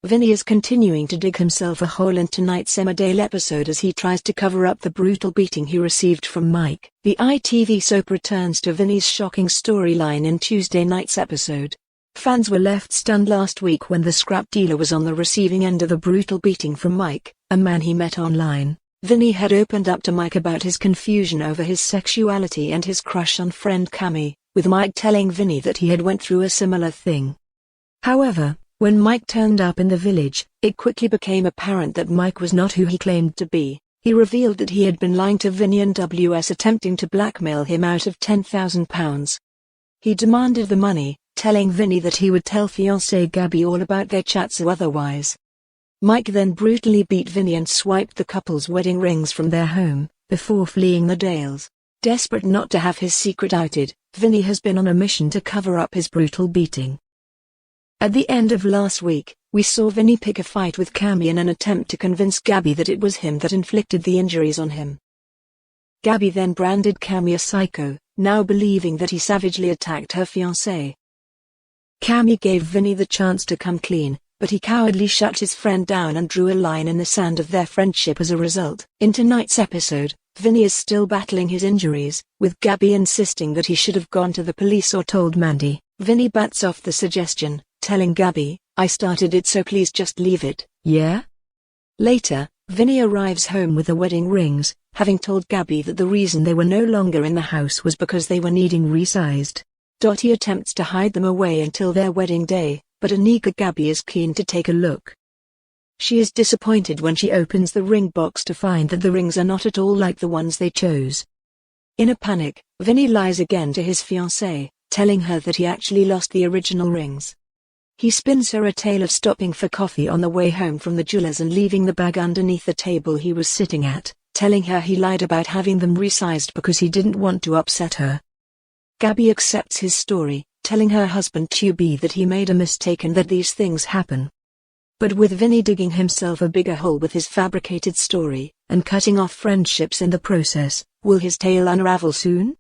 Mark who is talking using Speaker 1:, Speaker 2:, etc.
Speaker 1: Vinny is continuing to dig himself a hole in tonight's Emmerdale episode as he tries to cover up the brutal beating he received from Mike. The ITV soap returns to Vinny's shocking storyline in Tuesday night's episode. Fans were left stunned last week when the scrap dealer was on the receiving end of a brutal beating from Mike, a man he met online. Vinny had opened up to Mike about his confusion over his sexuality and his crush on friend Kammy, with Mike telling Vinny that he had went through a similar thing. However, when Mike turned up in the village, it quickly became apparent that Mike was not who he claimed to be. He revealed that he had been lying to Vinny and was attempting to blackmail him out of £10,000. He demanded the money, telling Vinny that he would tell fiancée Gabby all about their chats or otherwise. Mike then brutally beat Vinny and swiped the couple's wedding rings from their home, before fleeing the Dales. Desperate not to have his secret outed, Vinny has been on a mission to cover up his brutal beating. At the end of last week, we saw Vinny pick a fight with Kammy in an attempt to convince Gabby that it was him that inflicted the injuries on him. Gabby then branded Kammy a psycho, now believing that he savagely attacked her fiancé. Kammy gave Vinny the chance to come clean, but he cowardly shut his friend down and drew a line in the sand of their friendship as a result. In tonight's episode, Vinny is still battling his injuries, with Gabby insisting that he should have gone to the police or told Mandy. Vinny bats off the suggestion, telling Gabby, "I started it, so please just leave it, yeah?" Later, Vinny arrives home with the wedding rings, having told Gabby that the reason they were no longer in the house was because they were needing resized. He attempts to hide them away until their wedding day, but an eager Gabby is keen to take a look. She is disappointed when she opens the ring box to find that the rings are not at all like the ones they chose. In a panic, Vinny lies again to his fiancée, telling her that he actually lost the original rings. He spins her a tale of stopping for coffee on the way home from the jeweler's and leaving the bag underneath the table he was sitting at, telling her he lied about having them resized because he didn't want to upset her. Gabby accepts his story, telling her husband-to-be that he made a mistake and that these things happen. But with Vinny digging himself a bigger hole with his fabricated story, and cutting off friendships in the process, will his tale unravel soon?